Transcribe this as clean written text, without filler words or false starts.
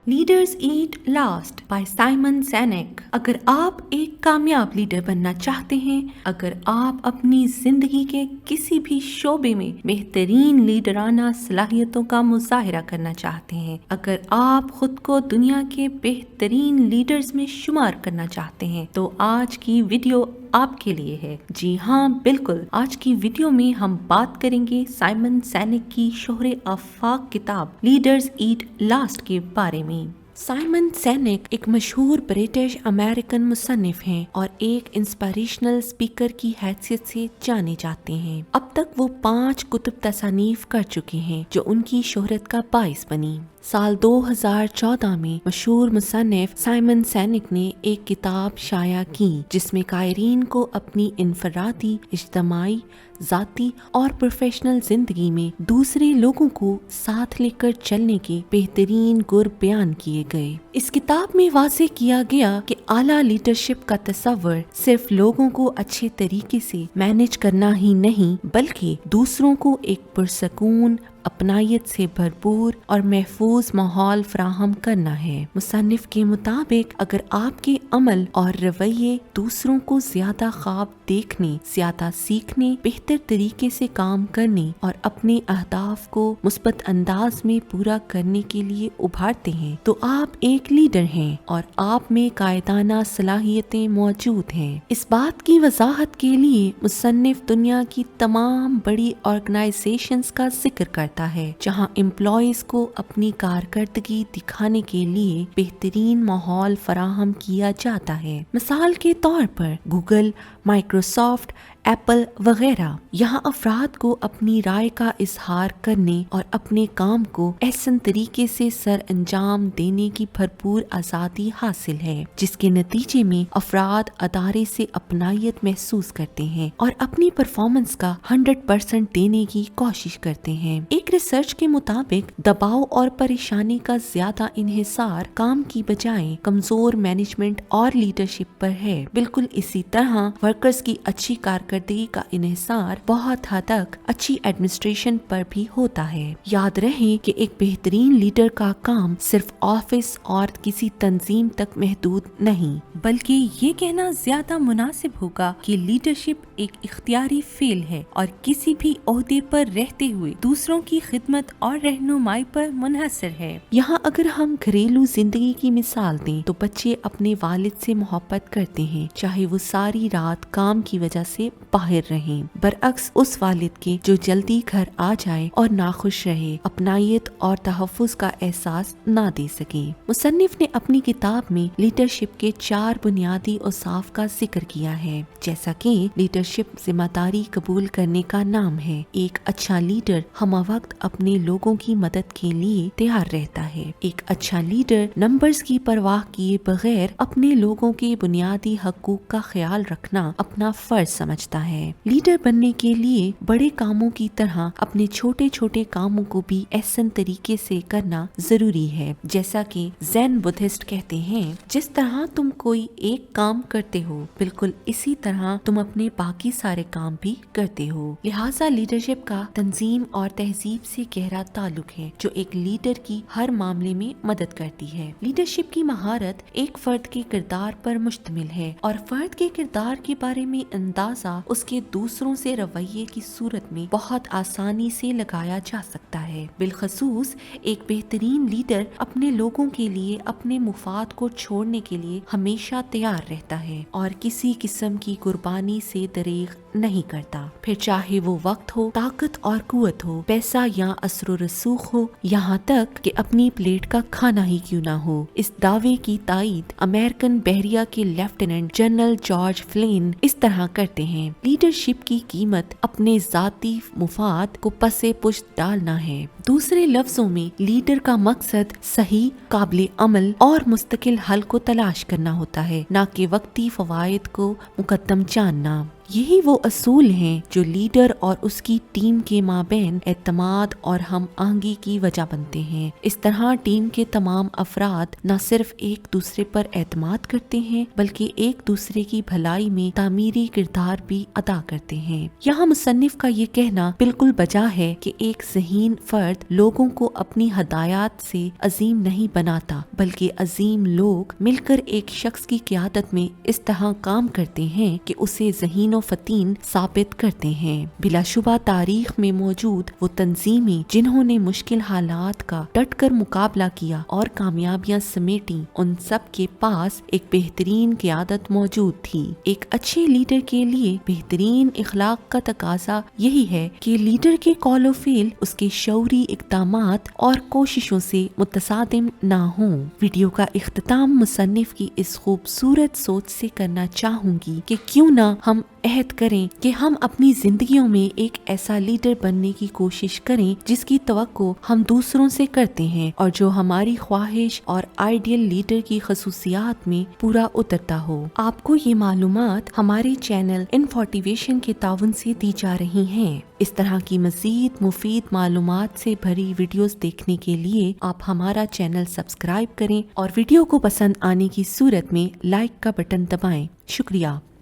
Leaders ईट last bye Simon सैनेक। अगर आप एक कामयाब लीडर बनना चाहते हैं, अगर आप अपनी जिंदगी के किसी भी शोबे में बेहतरीन लीडराना सलाहियतों का मुजाहिरा करना चाहते हैं, अगर आप खुद को दुनिया के बेहतरीन लीडर्स में शुमार करना चाहते हैं, तो आज की वीडियो आपके लिए है। जी हाँ, बिल्कुल, आज की वीडियो में हम बात करेंगे साइमन सैनेक की शोहरे आफाक किताब लीडर्स ईट लास्ट के बारे में। साइमन सैनेक एक मशहूर ब्रिटिश अमेरिकन मुसन्निफ हैं और एक इंस्पिरेशनल स्पीकर की हैसियत से जाने जाते हैं। अब तक वो 5 कुतुब तसानीफ कर चुके हैं जो उनकी शोहरत का बाइस बनी। साल 2014 में मशहूर मुसन्निफ साइमन सैनेक ने एक किताब शाया की जिसमें कायरीन को अपनी इनफरादी, इज्तमाई, ज़ाती और प्रोफेशनल जिंदगी में दूसरे लोगों को साथ लेकर चलने के बेहतरीन गुर बयान किए गए। इस किताब में वाज़ेह किया गया कि आला लीडरशिप का तस्वर सिर्फ लोगों को अच्छे तरीके से मैनेज करना ही नहीं, बल्कि दूसरों को एक पुरसकून, अपनायत से भरपूर और महफूज माहौल फराहम करना है। मुसन्निफ के मुताबिक अगर आपके अमल और रवैये दूसरों को ज्यादा ख्वाब देखने, ज्यादा सीखने, बेहतर तरीके से काम करने और अपने अहदाफ को मुस्बत अंदाज में पूरा करने के लिए उभारते हैं, तो आप एक लीडर हैं और आप में कायदाना सलाहियतें मौजूद हैं। इस बात की वजाहत के लिए मुसन्निफ दुनिया की तमाम बड़ी ऑर्गेनाइजेशंस का जिक्र करता है जहां एम्प्लॉयज को अपनी कारकर्दगी दिखाने के लिए बेहतरीन माहौल फराहम किया जाता है। मिसाल के तौर पर गूगल, माइक्रोसॉफ्ट, एप्पल वगैरह, यहाँ अफराद को अपनी राय का इजहार करने और अपने काम को एहसन तरीके से सर अंजाम देने की भरपूर आज़ादी हासिल है, जिसके नतीजे में अफराद अदारे से अपनायत महसूस करते हैं और अपनी परफॉर्मेंस का 100% देने की कोशिश करते हैं। एक रिसर्च के मुताबिक दबाव और परेशानी का ज्यादा इन्हिसार काम की बजाय कमजोर मैनेजमेंट और लीडरशिप पर है। बिल्कुल इसी तरह वर्कर्स की अच्छी कारकर्दगी का इन्हिसार बहुत हद तक अच्छी एडमिनिस्ट्रेशन पर भी होता है। याद रहे कि एक बेहतरीन लीडर का काम सिर्फ ऑफिस और किसी तंजीम तक महदूद नहीं, बल्कि ये कहना ज्यादा मुनासिब होगा कि लीडरशिप एक इख्तियारी फेल है और किसी भी ओहदे पर रहते हुए दूसरों की खिदमत और रहनुमाई पर मुनहसर है। यहाँ अगर हम घरेलू जिंदगी की मिसाल दें तो बच्चे अपने वालिद से मोहब्बत करते हैं, चाहे वो सारी रात काम की वजह से बाहर रहें, बरअक्स उस वालिद के जो जल्दी घर आ जाए और नाखुश रहे, अपनायत और तहफ़्फ़ुज़ का एहसास ना दे सके। मुसन्निफ ने अपनी किताब में लीडरशिप के 4 बुनियादी औसाफ का जिक्र किया है, जैसा कि लीडरशिप जिम्मेदारी कबूल करने का नाम है। एक अच्छा लीडर हमवक्त अपने लोगों की मदद के लिए तैयार रहता है। एक अच्छा लीडर नंबर्स की परवाह किए बगैर अपने लोगों के बुनियादी हकूक का ख्याल रखना अपना फर्ज समझता है। लीडर बनने के लिए बड़े कामों की तरह अपने छोटे छोटे कामों को भी एहसन तरीके से करना जरूरी है। जैसा कि ज़ेन बुद्धिस्ट कहते हैं, जिस तरह तुम कोई एक काम करते हो, बिल्कुल इसी तरह तुम अपने बाकी सारे काम भी करते हो। लिहाजा लीडरशिप का तंजीम और तहजीब से गहरा ताल्लुक है, जो एक लीडर की हर मामले में मदद करती है। लीडरशिप की महारत एक फर्द के किरदार पर मुश्तमिल है और फर्द के किरदार के बारे में अंदाजा उसके दूसरों से रवैये की सूरत में बहुत आसानी से लगाया जा सकता है। बिलखसूस एक बेहतरीन लीडर अपने लोगों के लिए अपने मुफाद को छोड़ने के लिए हमेशा तैयार रहता है और किसी किस्म की कुर्बानी से दरेग नहीं करता, फिर चाहे वो वक्त हो, ताकत और कुव्वत हो, पैसा या असर रसूख हो, यहाँ तक कि अपनी प्लेट का खाना ही क्यों ना हो। इस दावे की तायीद अमेरिकन बहरिया के लेफ्टिनेंट जनरल जॉर्ज फ्लेन इस तरह करते हैं, लीडरशिप की कीमत अपने जाती मुफाद को पसे पुश्त डालना है। दूसरे लफ्जों में लीडर का मकसद सही, काबिल अमल और मुस्तकिल हल को तलाश करना होता है, न कि वक्ती फवायद को मुकद्दम जानना। یہی وہ اصول ہیں جو لیڈر اور اس کی ٹیم کے مابین اعتماد اور ہم آہنگی کی وجہ بنتے ہیں۔ اس طرح ٹیم کے تمام افراد نہ صرف ایک دوسرے پر اعتماد کرتے ہیں بلکہ ایک دوسرے کی بھلائی میں تعمیری کردار بھی ادا کرتے ہیں۔ یہاں مصنف کا یہ کہنا بالکل بجا ہے کہ ایک ذہین فرد لوگوں کو اپنی ہدایات سے عظیم نہیں بناتا، بلکہ عظیم لوگ مل کر ایک شخص کی قیادت میں اس طرح کام کرتے ہیں کہ اسے ذہین و فتین ثابت کرتے ہیں۔ بلا شبہ تاریخ میں موجود وہ تنظیمیں جنہوں نے مشکل حالات کا ڈٹ کر مقابلہ کیا اور کامیابیاں سمیٹیں، ان سب کے پاس ایک بہترین قیادت موجود تھی۔ ایک اچھے لیڈر کے لیے بہترین اخلاق کا تقاضا یہی ہے کہ لیڈر کے قول و فعل اس کے شعوری اقدامات اور کوششوں سے متصادم نہ ہوں۔ ویڈیو کا اختتام مصنف کی اس خوبصورت سوچ سے کرنا چاہوں گی کہ کیوں نہ ہم عہد کریں کہ ہم اپنی زندگیوں میں ایک ایسا لیڈر بننے کی کوشش کریں جس کی توقع ہم دوسروں سے کرتے ہیں اور جو ہماری خواہش اور آئیڈیل لیڈر کی خصوصیات میں پورا اترتا ہو۔ آپ کو یہ معلومات ہمارے چینل انفارٹیویشن کے تعاون سے دی جا رہی ہیں۔ اس طرح کی مزید مفید معلومات سے بھری ویڈیوز دیکھنے کے لیے آپ ہمارا چینل سبسکرائب کریں اور ویڈیو کو پسند آنے کی صورت میں لائک کا بٹن دبائیں۔ شکریہ۔